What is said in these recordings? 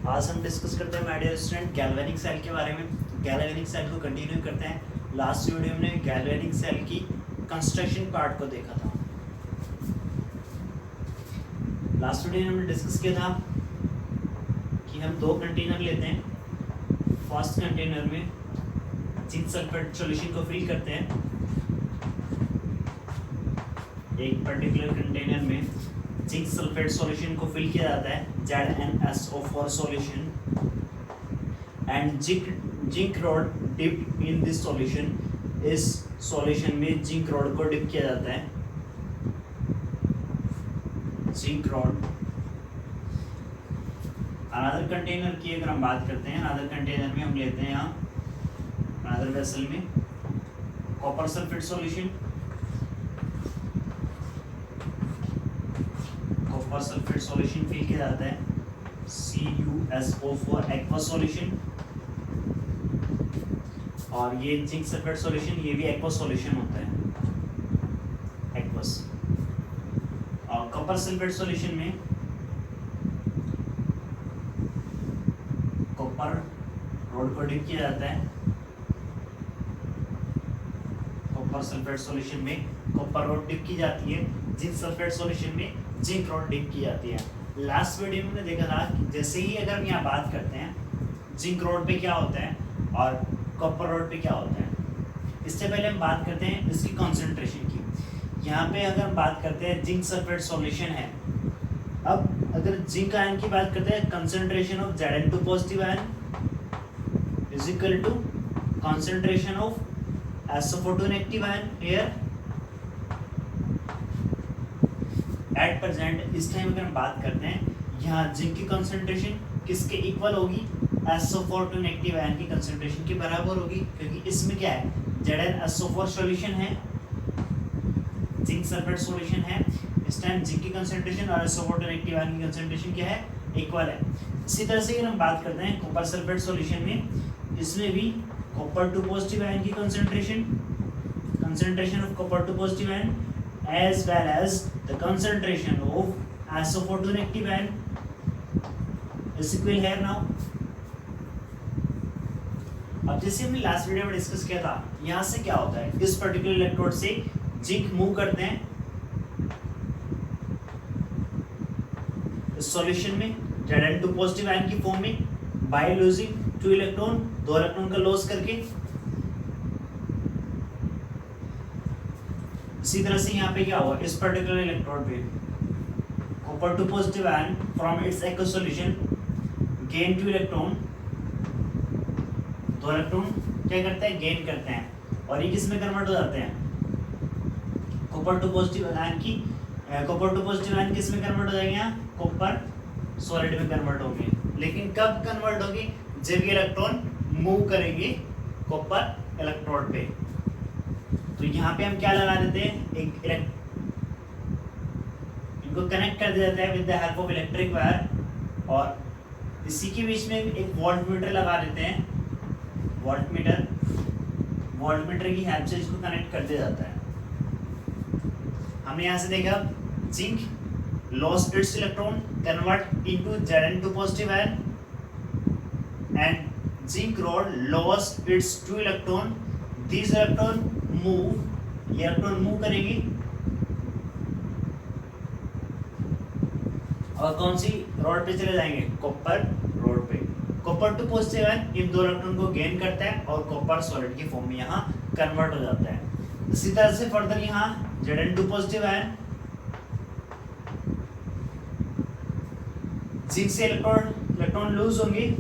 आज हम डिस्कस करते हैं my dear student galvanic cell के बारे में। गैल्वेनिक सेल को कंटिन्यू करते हैं। लास्ट वीडियो में गैल्वेनिक सेल की कंस्ट्रक्शन पार्ट को देखा था। लास्ट वीडियो में हमने डिस्कस किया था कि हम दो कंटेनर लेते हैं। फर्स्ट कंटेनर में जिंक सल्फेट सॉल्यूशन को फिल करते हैं। एक पर्टिकुलर कंटेनर में जिंक सल्फेट सॉल्यूशन को फिल किया जाता है ZnSO4 solution and zinc rod dip in this solution. इस सॉल्यूशन में जिंक रॉड को डिप किया जाता है। Zinc rod. अनदर कंटेनर की अगर हम बात करते हैं, अनदर कंटेनर में हम लेते हैं यहाँ अनदर वेसल में copper sulphate solution. Copper sulphate solution fill किया जाता है CuSO4 एक्वा सॉल्यूशन। और ये जिंक सल्फेट सॉल्यूशन ये भी एक्वा सॉल्यूशन होता है, एक्वस। और कॉपर सल्फेट सॉल्यूशन में कॉपर रॉड को डिप किया जाता है। कॉपर सल्फेट सॉल्यूशन में कॉपर रॉड डिप की जाती है। जिंक सल्फेट सॉल्यूशन में जिंक रॉड डिप की जाती है। लास्ट वीडियो में हमने देखा था कि जैसे ही अगर हम यहाँ बात करते हैं जिंक रॉड पे क्या होता है और कॉपर रॉड पे क्या होता है। इससे पहले हम बात करते हैं इसकी कॉन्सेंट्रेशन की। यहाँ पे अगर हम बात करते हैं जिंक सल्फेट सॉल्यूशन है। अब अगर जिंक आयन की बात करते हैं, concentration of Zn2 positive ion is equal to concentration of SO4 negative ion here at present. इस टाइम अगर हम बात करते हैं यहाँ जिंक की कंसंट्रेशन किसके इक्वल होगी, SO4 नेगेटिव आयन की कंसंट्रेशन के बराबर होगी, क्योंकि इसमें क्या है ZnSO4 सॉल्यूशन है, जिंक सल्फेट सॉल्यूशन है। इस टाइम जिंक की कंसंट्रेशन और SO4 नेगेटिव आयन की कंसंट्रेशन क्या है, इक्वल है। इसी तरह से अगर हम बात करते हैं कॉपर सल्फेट सॉल्यूशन में, इसमें भी कॉपर 2 पॉजिटिव आयन की concentration of copper 2 positive ion as well as the concentration of SO4 negative ion is equal here now। अब जैसे हमने लास्ट वीडियो में डिस्कस किया था, यहाँ से क्या होता है, इस पर्टिकुलर इलेक्ट्रोड से जिंक मूव करते हैं इस सॉल्यूशन में Zn2 पॉजिटिव आयन की फॉर्म में बाय लूजिंग 2 इलेक्ट्रॉन, 2 इलेक्ट्रॉन का लॉस करके। इसी तरह से यहाँ पे क्या हुआ, इस पर्टिकुलर इलेक्ट्रोड पे copper 2 positive ion from its aqueous solution gain 2 electron, 2 electron क्या करते हैं, गेन करते हैं। और ये किस में कन्वर्ट हो जाते हैं, कॉपर 2 पॉजिटिव आयन की कॉपर 2 पॉजिटिव आयन किस में कन्वर्ट हो जाएंगे, यहाँ कॉपर सॉलिड में कन्वर्ट होंगे। लेकिन कब कन्वर्ट होगी, जब ये इलेक्ट्रॉन मूव करेंगे कॉपर इलेक्ट्रोड पे। तो यहाँ पे हम क्या लगा देते हैं, इनको कनेक्ट कर दिया जाता है with the help of electric wire. और इसी के बीच में एक वोल्टमीटर लगा देते हैं। वोल्टमीटर की हेल्प से इसको कनेक्ट कर दिया जाता है। हमने यहाँ से देखा zinc lost its electron convert into Zn2 positive ion and zinc rod lost its 2 electron. This electron move, ये इलेक्ट्रॉन मूव करेंगे और कौन सी रॉड पे चले जाएंगे, कॉपर रॉड पे। कॉपर 2 पॉजिटिव आयन इन 2 इलेक्ट्रॉन को गेन करता है और कॉपर सॉलिड की फॉर्म में यहाँ कन्वर्ट हो जाता है। इसी तरह से फर्दर यहाँ Zn2 पॉजिटिव आयन जिंक से इलेक्ट्रॉन लूज होंगे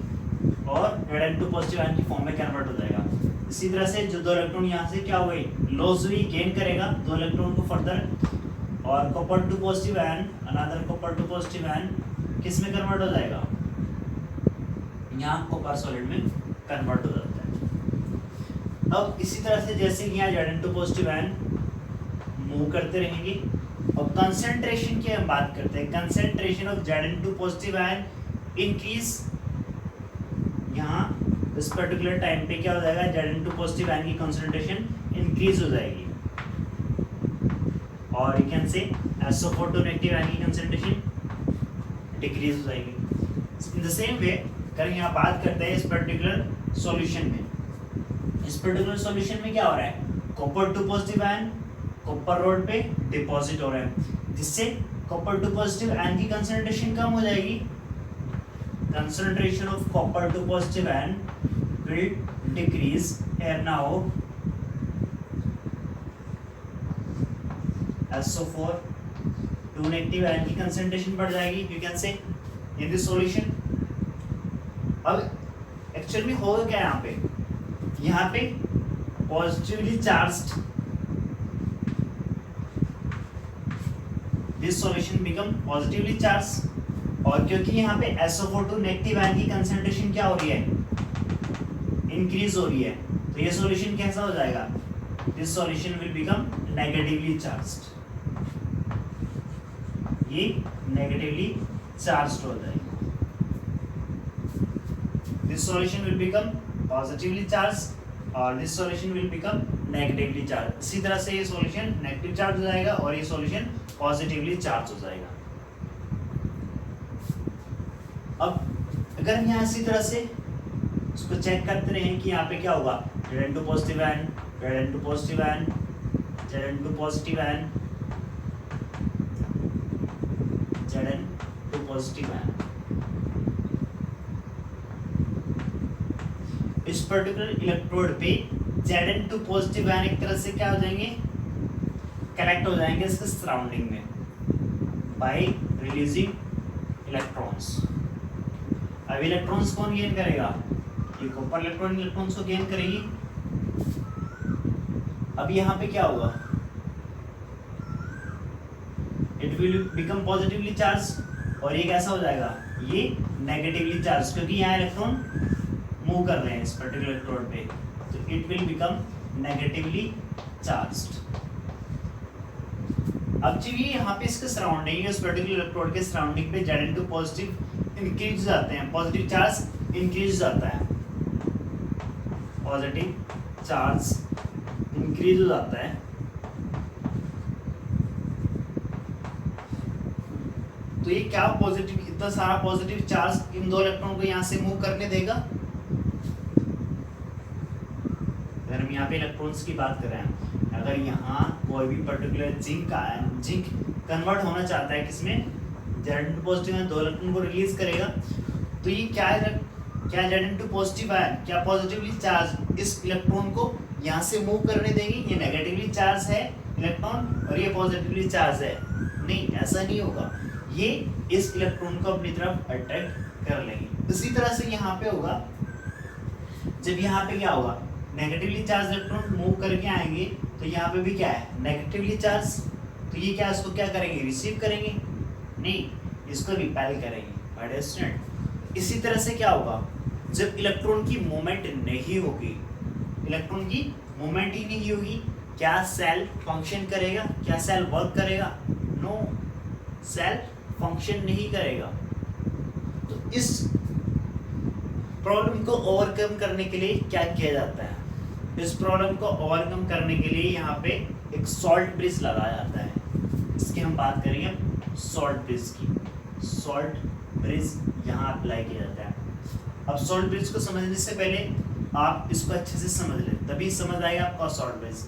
और Zn2 पॉजिटिव आयन की फॉर्म में कन्वर्ट हो जाएगा। इसी तरह से जो 2 इलेक्ट्रॉन यहाँ से क्या हो गई, लॉस हुई, गेन करेगा 2 इलेक्ट्रॉन को फर्दर। और copper 2 positive ion, another copper 2 positive ion किस में कन्वर्ट हो जाएगा, यहाँ कॉपर सॉलिड में कन्वर्ट हो जाता है। अब इसी तरह से जैसे कि यहाँ Zn2 पॉजिटिव आयन मूव करते रहेंगे। और कंसंट्रेशन की हम बात करते हैं, concentration of Zn2 positive ion increase. यहाँ इस पर्टिकुलर टाइम पे क्या हो जाएगा, Zn2 पॉजिटिव आयन की कंसंट्रेशन इंक्रीज हो जाएगी। और you can say SO4 negative ion की कंसंट्रेशन डिक्रीज हो जाएगी। इन द सेम वे अगर यहाँ बात करते हैं इस पर्टिकुलर सॉल्यूशन में, इस पर्टिकुलर सॉल्यूशन में क्या हो रहा है, copper two positive ion copper rod पे डिपॉजिट हो रहा है, जिससे कॉपर टू पॉजिटिव आयन की कंसंट्रेशन कम हो जाएगी। Concentration of copper two positive ion will decrease here now SO4 two negative ion की कंसंट्रेशन बढ़ जाएगी, you can say in this solution. अब एक्चुअल में होगा क्या यहाँ पे positively charged this solution become positively charge, और क्योंकि यहाँ पे SO4 टू नेगेटिव आयन की कंसंट्रेशन क्या हो रही है, इंक्रीज हो रही है, तो ये सॉल्यूशन कैसा हो जाएगा, this solution will become negatively charged, ये नेगेटिवली चार्ज्ड हो जाएगा। This solution will become positively charge और this solution will become negatively charge. इसी तरह से ये सॉल्यूशन नेगेटिव चार्ज हो जाएगा और ये सॉल्यूशन पॉजिटिवली चार्ज हो जाएगा। अब अगर हम यहाँ इसी तरह से इसको चेक करते रहें कि यहाँ पे क्या होगा, Zn2 positive ion, Zn2 positive ion, Zn2 positive ion, Zn2 positive ion. इस पर्टिकुलर इलेक्ट्रोड पे Zn2 पॉजिटिव आयन एक तरह से क्या हो जाएंगे, कलेक्ट हो जाएंगे इसके सराउंडिंग में बाय रिलीजिंग इलेक्ट्रॉन्स। अब इलेक्ट्रॉन्स कौन गेन करेगा, ये कॉपर इलेक्ट्रॉन इलेक्ट्रॉन्स को गेन करेगी। अब यहाँ पे क्या होगा, it will become positively charge और ये कैसा हो जाएगा, ये नेगेटिवली चार्ज, क्योंकि यहाँ इलेक्ट्रॉन मूव कर रहे हैं इस पर्टिकुलर इलेक्ट्रोड पे, तो it will become negatively charged. अब जब ये यहाँ पे इसके सराउंडिंग, इस पर्टिकुलर इलेक्ट्रोड के सराउंडिंग पे Zn2 पॉजिटिव इंक्रीज जाते हैं, पॉजिटिव चार्ज इंक्रीज जाता है, पॉजिटिव चार्ज इंक्रीज हो जाता है, तो ये क्या पॉजिटिव, इतना सारा पॉजिटिव चार्ज इन दो इलेक्ट्रॉन को यहाँ से मूव करने देगा। अगर हम यहाँ पे इलेक्ट्रॉन्स की बात कर रहे हैं, अगर यहाँ कोई भी पर्टिकुलर जिंक का जिंक कन्वर्ट होना चाहता है किसमें, Zn2 पॉजिटिव आयन दो इलेक्ट्रॉन को रिलीज करेगा, तो ये क्या Zn2 पॉजिटिव आयन क्या पॉजिटिवली चार्ज इस इलेक्ट्रॉन को यहाँ से मूव करने देगी, ये नेगेटिवली चार्ज है इलेक्ट्रॉन और ये पॉजिटिवली चार्ज है, नहीं ऐसा नहीं होगा, ये इस इलेक्ट्रॉन को अपनी तरफ अट्रैक्ट कर लेंगे। इसी तरह से यहाँ पे होगा, जब यहाँ पे क्या होगा, नेगेटिवली चार्ज इलेक्ट्रॉन मूव करके आएंगे, तो यहाँ पे भी क्या है, नेगेटिवली चार्ज, तो ये क्या इसको क्या करेंगे, रिसीव करेंगे, नहीं इसको रिपेल करेंगे। इसी तरह से क्या होगा, जब इलेक्ट्रॉन की मूवमेंट नहीं होगी, इलेक्ट्रॉन की मूवमेंट ही नहीं होगी, क्या सेल फंक्शन करेगा, क्या सेल वर्क करेगा, नो, सेल फंक्शन नहीं करेगा। तो इस प्रॉब्लम को ओवरकम करने के लिए क्या किया जाता है, इस प्रॉब्लम को ओवरकम करने के लिए यहाँ पे एक सॉल्ट ब्रिज लगाया जाता है। इसकी हम बात करेंगे सॉल्ट ब्रिज की। सॉल्ट ब्रिज यहाँ अप्लाई किया जाता है। अब सॉल्ट ब्रिज को समझने से पहले आप इसको अच्छे से समझ लें, तभी समझ आएगा आपका सॉल्ट ब्रिज।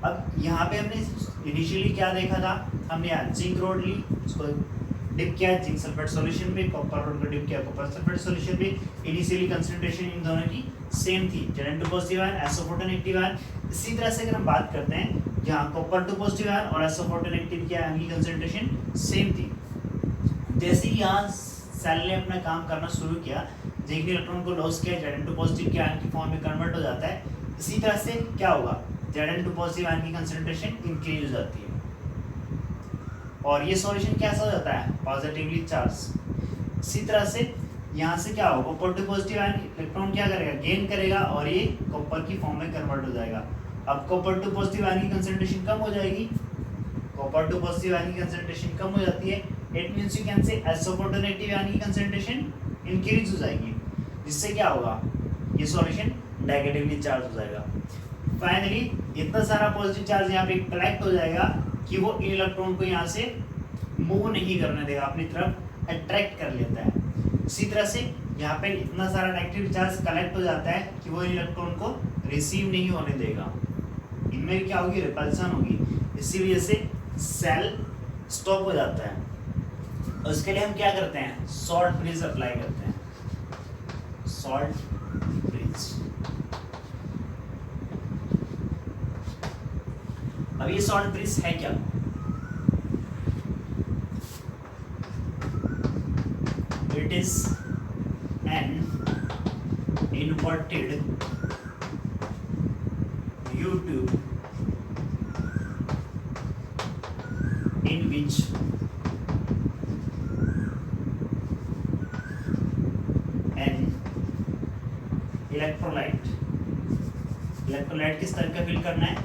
अब यहाँ पे हमने इनिशियली क्या देखा था, हमने यहाँ जिंक रोड ली, उसको डिप किया जिंक सल्फेट सॉल्यूशन में, कॉपर रोड को डिप किया कॉपर सल्फेट सॉल्यूशन में। इनिशियली कंसंट्रेशन इन दोनों की सेम थी, Zn2 positive ion, SO4 two negative ion. इसी तरह से अगर हम बात करते हैं, जहाँ कॉपर टू पॉजिटिव आयन और SO4 टू नेगेटिव की आयन की कंसंट्रेशन सेम थी। जैसे ही यहाँ सेल ने अपना काम करना शुरू किया, जिंक इलेक्ट्रॉन को लॉस किया, Zn2 पॉजिटिव के आयन की फॉर्म में कन्वर्ट हो जाता है। इसी तरह से क्या होगा, Zn2 पॉजिटिव आयन की कंसंट्रेशन इंक्रीज हो जाती है और ये सॉल्यूशन कैसा हो जाता है, पॉजिटिवली चार्ज। इसी तरह से यहाँ से क्या होगा, copper two positive ion electron क्या करेगा, गेन करेगा और ये कॉपर की फॉर्म में कन्वर्ट हो जाएगा। अब कॉपर टू पॉजिटिव आयन की कंसंट्रेशन कम हो जाएगी, कॉपर टू पॉजिटिव आयन की कंसंट्रेशन कम हो जाती है, it means you can say SO4 two negative ion की कंसंट्रेशन इंक्रीज हो जाएगी, जिससे क्या होगा, ये सॉल्यूशन नेगेटिवली चार्ज हो जाएगा। फाइनली इतना सारा पॉजिटिव चार्ज यहाँ पे कलेक्ट हो जाएगा कि वो इन इलेक्ट्रॉन को यहाँ से मूव नहीं करने देगा, अपनी तरफ अट्रैक्ट कर लेता है। इसी तरह से यहाँ पे इतना सारा नेगेटिव चार्ज कलेक्ट हो जाता है कि वो इलेक्ट्रॉन को रिसीव नहीं होने देगा, इनमें क्या होगी, रिपल्सन होगी, इसी वजह से सेल स्टॉप हो जाता है। उसके लिए हम क्या करते हैं, सॉल्ट ब्रिज अप्लाई करते हैं, सॉल्ट ब्रिज। अब ये सॉल्ट ब्रिज है क्या, it is an inverted U-tube in which an electrolyte किस तरह का फिल करना है,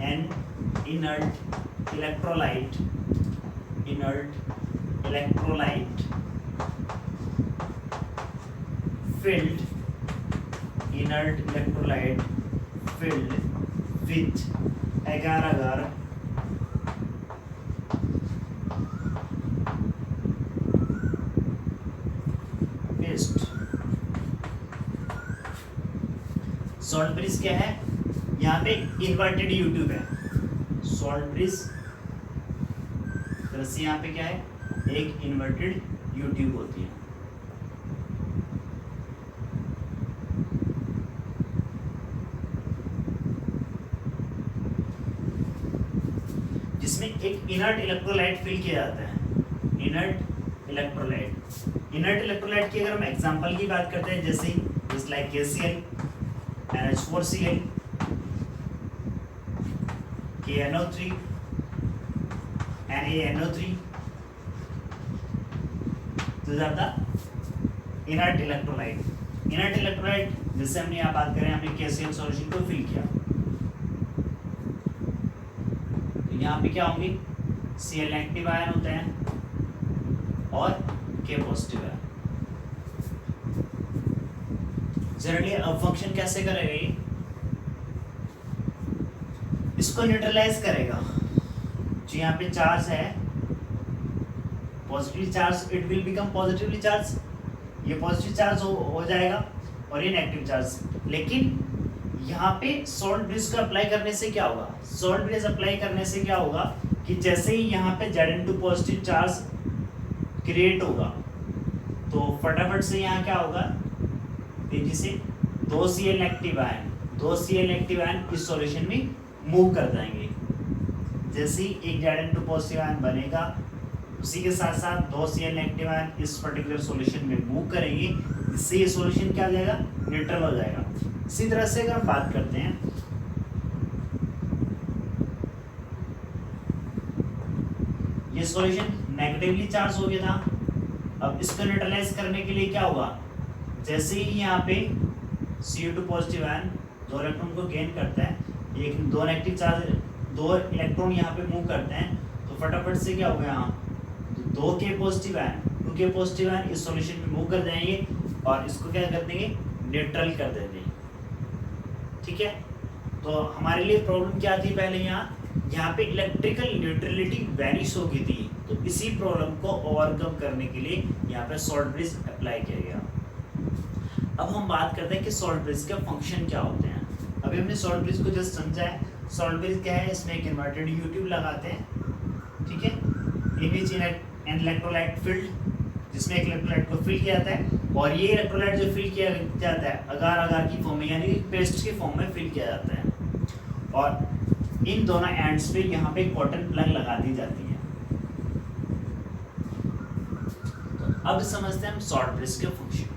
an inert electrolyte filled with agar-agar paste। Salt bridge क्या है, यहाँ पे इन्वर्टेड यूट्यूब है, सॉल्ट ब्रिज तरह से यहाँ पे क्या है, एक इन्वर्टेड यूट्यूब होती है। जिसमें एक इनर्ट इलेक्ट्रोलाइट फिल किया जाता है, इनर्ट इलेक्ट्रोलाइट की अगर हम एग्जांपल की बात करते हैं, जैसे just like KCl, NH4Cl, KNO3, NaNO3, तो ज़्यादा इनर्ट इलेक्ट्रोलाइट जैसे हमने यहाँ बात करें, हमने KCl सॉल्यूशन को फिल किया, यहाँ पे क्या होंगे, Cl नेगेटिव आयन होते हैं और K पॉजिटिव आयन। जनरली अब फंक्शन कैसे करेगा ये, इसको न्यूट्रलाइज करेगा। जो यहाँ पे चार्ज है positively charge, it will become positively charge, ये पॉजिटिव चार्ज हो जाएगा और ये नेगेटिव चार्ज। लेकिन यहाँ पे सॉल्ट ब्रिज को अप्लाई करने से क्या होगा, सॉल्ट ब्रिज अप्लाई करने से क्या होगा कि जैसे ही यहाँ पे Zn2 पॉजिटिव चार्ज क्रिएट होगा तो फटाफट से यहाँ क्या होगा, तेजी से 2 Cl नेगेटिव आयन इस सॉल्यूशन में मूव कर जाएंगे। जैसे ही एक Zn2 पॉजिटिव आयन बनेगा, उसी के साथ साथ 2 Cl नेगेटिव आयन इस पर्टिकुलर सॉल्यूशन में मूव करेंगे, इससे ये सॉल्यूशन क्या हो जाएगा, न्यूट्रल हो जाएगा। इसी तरह से अगर हम बात करते हैं, ये सॉल्यूशन नेगेटिवली चार्ज हो गया था, अब इसको न्यूट्रलाइज करने के लिए क्या होगा, जैसे ही यहाँ पे Cu2 पॉजिटिव आयन 2 इलेक्ट्रॉन को गेन करता है, एक 2 नेगेटिव चार्ज 2 इलेक्ट्रॉन यहाँ पे मूव करते हैं, तो फटाफट से क्या होगा, यहाँ 2K पॉजिटिव आयन इस सॉल्यूशन में मूव कर जाएंगे और इसको क्या कर देंगे, न्यूट्रल कर देंगे। ठीक है, तो हमारे लिए प्रॉब्लम क्या थी, पहले यहाँ पे इलेक्ट्रिकल न्यूट्रलिटी वैनिश हो गई थी, तो इसी प्रॉब्लम को ओवरकम करने के लिए यहाँ पे सॉल्ट ब्रिज अप्लाई किया गया। अब हम बात करते हैं कि सॉल्ट ब्रिज के फंक्शन क्या होते हैं। अभी हमने सॉल्ट ब्रिज को जस्ट समझा है। सॉल्ट ब्रिज क्या है, इसमें एक इन्वर्टेड U-ट्यूब लगाते हैं, ठीक है, इन विच एन इलेक्ट्रोलाइट फिल्ड, जिसमें एक इलेक्ट्रोलाइट को फिल किया जाता है, और ये इलेक्ट्रोलाइट जो फिल किया जाता है अगार की फॉर्म में, यानी पेस्ट के फॉर्म में फिल किया जाता है, और इन दोनों एंड्स पे यहाँ पे कॉटन प्लग लगा दी जाती है। तो अब समझते हैं हम सॉल्ट ब्रिज के फंक्शन।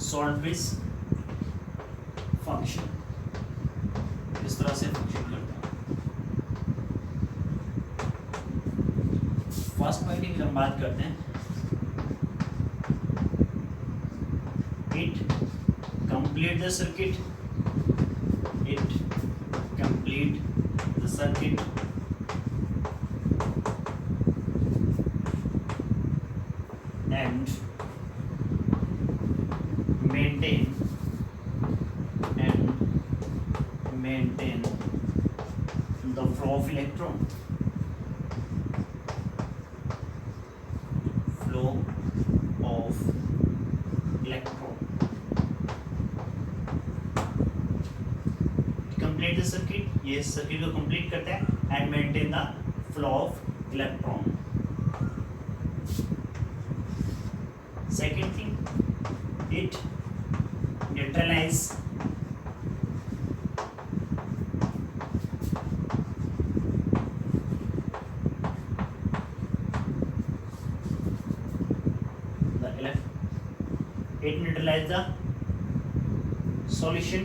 सॉल्ट ब्रिज फंक्शन इस तरह से फंक्शन करता है। फर्स्ट पॉइंट की हम बात करते हैं, it complete the circuit, it circuit and maintain the flow of electron. Complete the circuit. ये सर्किट को कंप्लीट करता है and maintain the flow of electron. Second thing, it neutralize the solution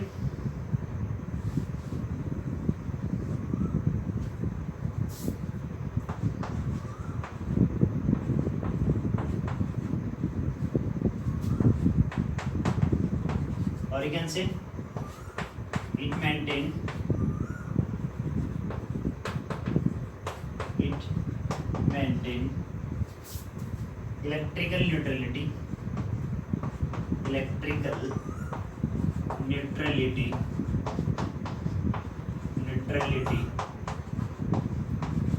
or you can say it maintain electrical neutrality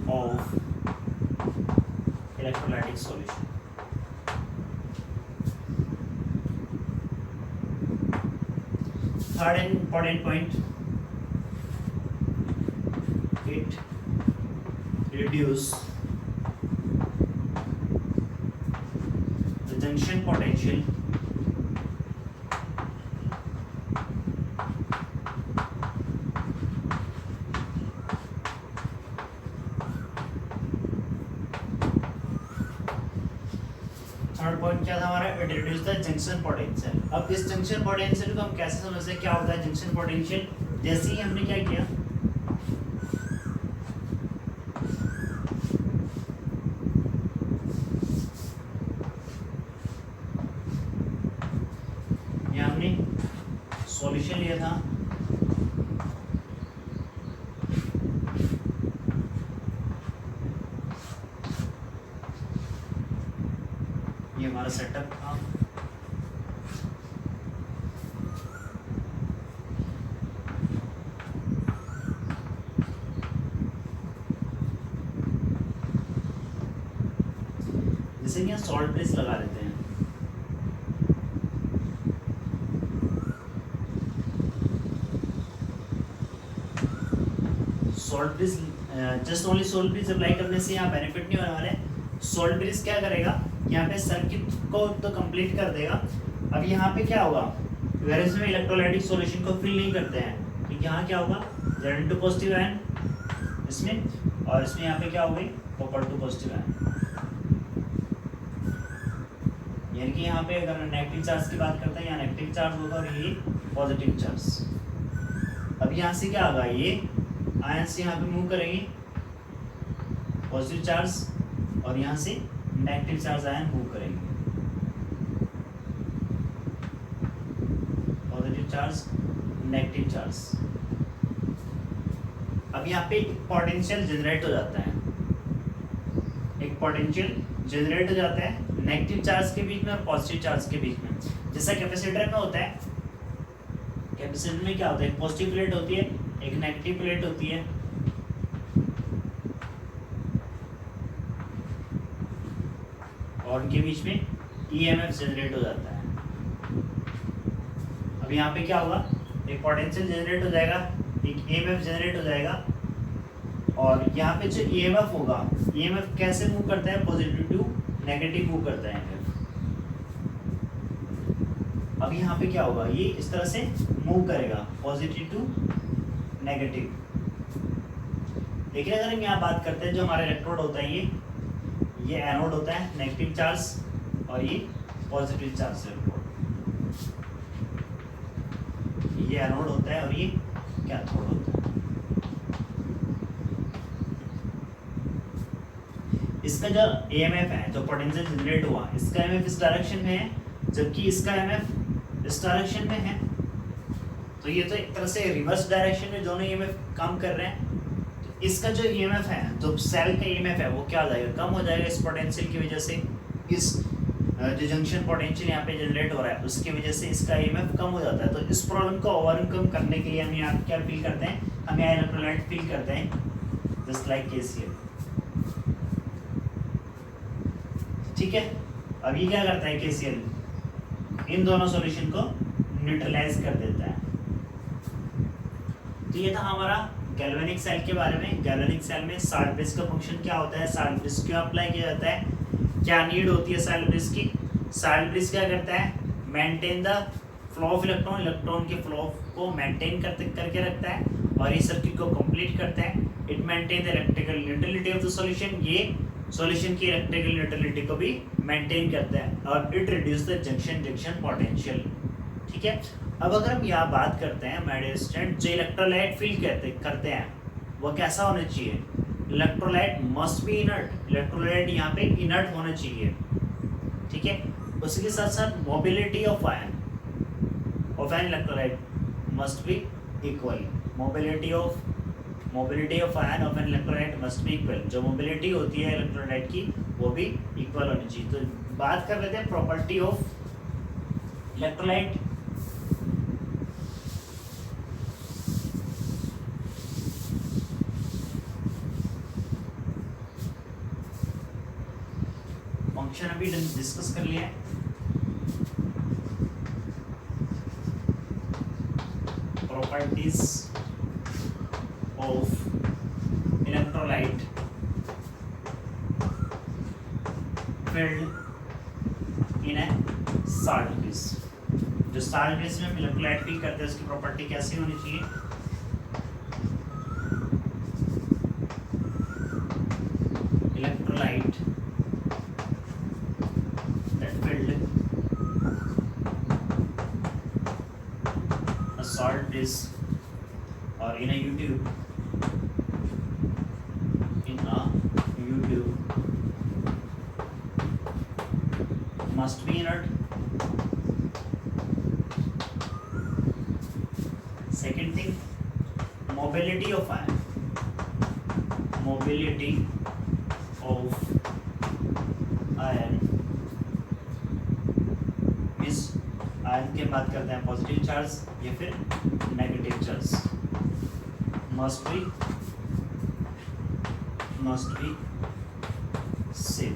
of electrolytic solution. Third and important point, it reduce the junction potential third point क्या था हमारा, it reduce the junction potential. अब इस junction potential को हम कैसे समझते हैं, क्या होता है जंक्शन पोटेंशियल? जैसे ही हमने क्या किया, ये हमने सॉल्यूशन लिया था, ये हमारा सेटअप था, जैसे कि सॉल्ट ब्रिज लगा देते हैं, salt bridge just only salt bridge apply करने से यहाँ बेनिफिट नहीं होने वाला है। सॉल्ट ब्रिज क्या करेगा, यहाँ पे सर्किट को तो कंप्लीट कर देगा। अब यहाँ पे क्या होगा, अगर इसमें इलेक्ट्रोलाइटिक सॉल्यूशन को फिल नहीं करते हैं तो यहाँ क्या होगा, Zn2 पॉजिटिव आयन इसमें, और इसमें यहाँ पे क्या होगी, Copper2 पॉजिटिव आयन। यानी कि यहाँ पे अगर नेगेटिव चार्ज की बात करते हैं, यहाँ नेगेटिव चार्ज होगा और ये पॉजिटिव चार्ज। अब यहाँ से क्या होगा, ये आयंस यहाँ पे मूव करेंगे, पॉजिटिव चार्ज, और यहाँ से नेगेटिव चार्ज आयन मूव करेंगे, पॉजिटिव चार्ज नेगेटिव चार्ज। अब यहाँ पे एक पोटेंशियल जनरेट हो जाता है, एक पोटेंशियल जनरेट हो जाता है नेगेटिव चार्ज के बीच में और पॉजिटिव चार्ज के बीच में। जैसा कैपेसिटर में होता है, कैपेसिटर में क्या होता है, एक पॉजिटिव प्लेट होती है, एक नेगेटिव प्लेट होती है, और उनके बीच में EMF जनरेट हो जाता है। अब यहाँ पे क्या होगा, एक पोटेंशियल जनरेट हो जाएगा, एक EMF जनरेट हो जाएगा, और यहाँ पे जो EMF होगा, EMF कैसे मूव करता है, पॉजिटिव टू नेगेटिव मूव करता है EMF। अब यहाँ पे क्या होगा, ये इस तरह से मूव करेगा, पॉजिटिव टू नेगेटिव। लेकिन अगर हम यहाँ बात करते हैं, जो हमारा इलेक्ट्रोड होता है, ये एनोड होता है, नेगेटिव चार्ज, और ये पॉजिटिव चार्ज से इलेक्ट्रोड, ये एनोड होता है और ये कैथोड होता है। इसका जो EMF है, जो पोटेंशियल जनरेट हुआ, इसका EMF इस डायरेक्शन में है, जबकि इसका EMF इस डायरेक्शन में है। तो ये तो एक तरह से रिवर्स डायरेक्शन में दोनों EMF काम कर रहे हैं। तो इसका जो ईएमएफ है, जो सेल का ईएमएफ है वो क्या हो जाएगा, कम हो जाएगा इस पोटेंशियल की वजह से। इस जो जंक्शन पोटेंशियल यहाँ पे जनरेट हो रहा है उसकी वजह से इसका ईएमएफ कम हो जाता है। तो इस प्रॉब्लम को ओवरकम करने के लिए हम यहाँ क्या फील करते हैं, हम यहाँ इलेक्ट्रोलाइट फील करते हैं जस्ट लाइक KCl। ठीक है, अब ये क्या करता है KCl, इन दोनों सॉल्यूशन को न्यूट्रलाइज कर देता है। तो ये था हमारा गैल्वेनिक सेल के बारे में। गैल्वेनिक सेल में साल्ट ब्रिज का फंक्शन क्या होता है, साल्ट ब्रिज क्यों अप्लाई किया जाता है, क्या नीड होती है साल्ट ब्रिज की। साल्ट ब्रिज क्या करता है, maintain the flow of electron, electron के फ्लो को मेंटेन करके रखता है और इस सर्किट को कंप्लीट करता है। It maintain the electrical neutrality of the solution, ये सॉल्यूशन की इलेक्ट्रिकल न्यूट्रलिटी को भी मेंटेन करता है। और it reduce the junction potential. ठीक है, अब अगर हम यहाँ बात करते हैं मेरे स्टूडेंट, जो इलेक्ट्रोलाइट फील करते हैं वो कैसा होना चाहिए, electrolyte must be inert, electrolyte यहाँ पे इनर्ट होना चाहिए। ठीक है, उसके साथ साथ mobility of an electrolyte must be equal, mobility of ion of an electrolyte must be equal, जो मोबिलिटी होती है इलेक्ट्रोलाइट की वो भी इक्वल होनी चाहिए। तो बात कर लेते हैं प्रॉपर्टी ऑफ इलेक्ट्रोलाइट। फंक्शन अभी डिस्कस कर लिया है। Properties of electrolyte filled in A salt bridge. जो साल्ट ब्रिज में हम इलेक्ट्रोलाइट फील करते हैं उसकी प्रॉपर्टी कैसी होनी चाहिए, electrolyte salt bridge or in a U-tube must be inert. Second thing, mobility of ion, means ion की बात करते हैं पॉजिटिव चार्ज या फिर negative charge, must be same.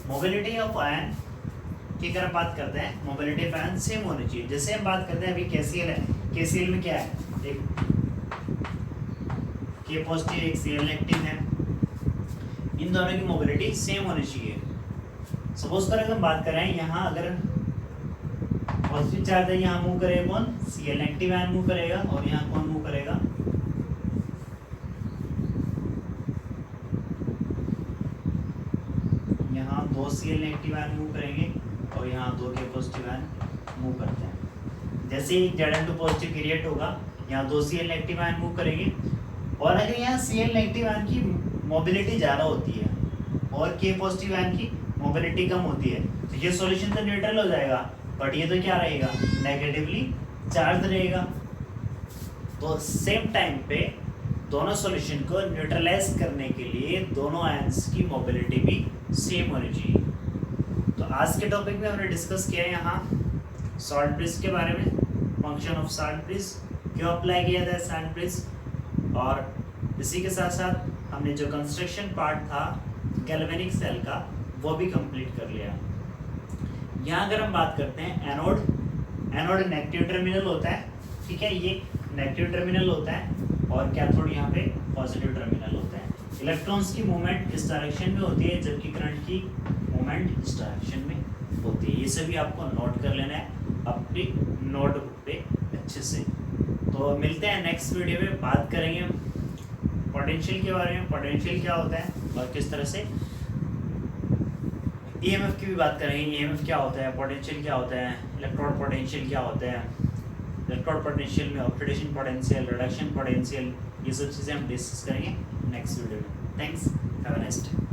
Mobility of ion की अगर बात करते हैं, मोबिलिटी ऑफ आयन सेम होनी चाहिए। जैसे हम बात करते हैं अभी KCl है, KCl में क्या है, एक K पॉजिटिव एक Cl नेगेटिव है, इन दोनों की मोबिलिटी सेम होनी चाहिए। सपोज कर अगर हम बात करें, यहाँ अगर पॉजिटिव चार्ज है यहाँ मूव करेगा कौन, Cl नेगेटिव आयन मूव करेगा, और यहाँ कौन मूव करेगा, यहाँ दो Cl नेगेटिव आयन मूव करेंगे और यहाँ दो के पॉजिटिव आयन मूव करते हैं। जैसे ही Zn2 पॉजिटिव क्रिएट होगा, यहाँ दो Cl नेगेटिव आयन मूव करेंगे, और अगर यहाँ Cl नेगेटिव आयन की मोबिलिटी ज़्यादा होती है और K पॉजिटिव आयन की मोबिलिटी कम होती है, तो ये सॉल्यूशन तो न्यूट्रल हो जाएगा, बट ये तो क्या रहेगा, नेगेटिवली चार्ज रहेगा। तो सेम टाइम पे दोनों सॉल्यूशन को न्यूट्रलाइज करने के लिए दोनों आयंस की मोबिलिटी भी सेम होनी चाहिए। तो आज के टॉपिक में हमने डिस्कस किया है यहाँ सॉल्ट ब्रिज के बारे में, फंक्शन ऑफ सॉल्ट ब्रिज, क्यों अप्लाई किया था सॉल्ट ब्रिज, और इसी के साथ साथ हमने जो कंस्ट्रक्शन पार्ट था गैल्वेनिक सेल का वो भी कंप्लीट कर लिया। यहाँ अगर हम बात करते हैं एनोड नेगेटिव टर्मिनल होता है, ठीक है, ये नेगेटिव टर्मिनल होता है, और कैथोड यहाँ पे पॉजिटिव टर्मिनल होता है। इलेक्ट्रॉन्स की मूवमेंट इस डायरेक्शन में होती है, जबकि करंट की मूवमेंट इस डायरेक्शन में होती है। ये सभी आपको नोट कर लेना है अपनी नोटबुक पे अच्छे से। तो मिलते हैं नेक्स्ट वीडियो में, बात करेंगे पोटेंशियल के बारे में, पोटेंशियल क्या होता है और किस तरह से, ईएमएफ की भी बात करेंगे, ईएमएफ क्या होता है, पोटेंशियल क्या होता है, इलेक्ट्रोड पोटेंशियल क्या होता है, इलेक्ट्रोड पोटेंशियल में ऑक्सीडेशन पोटेंशियल, रिडक्शन पोटेंशियल, ये सब चीज़ें हम डिस्कस करेंगे नेक्स्ट वीडियो में। Thanks, have a nice day.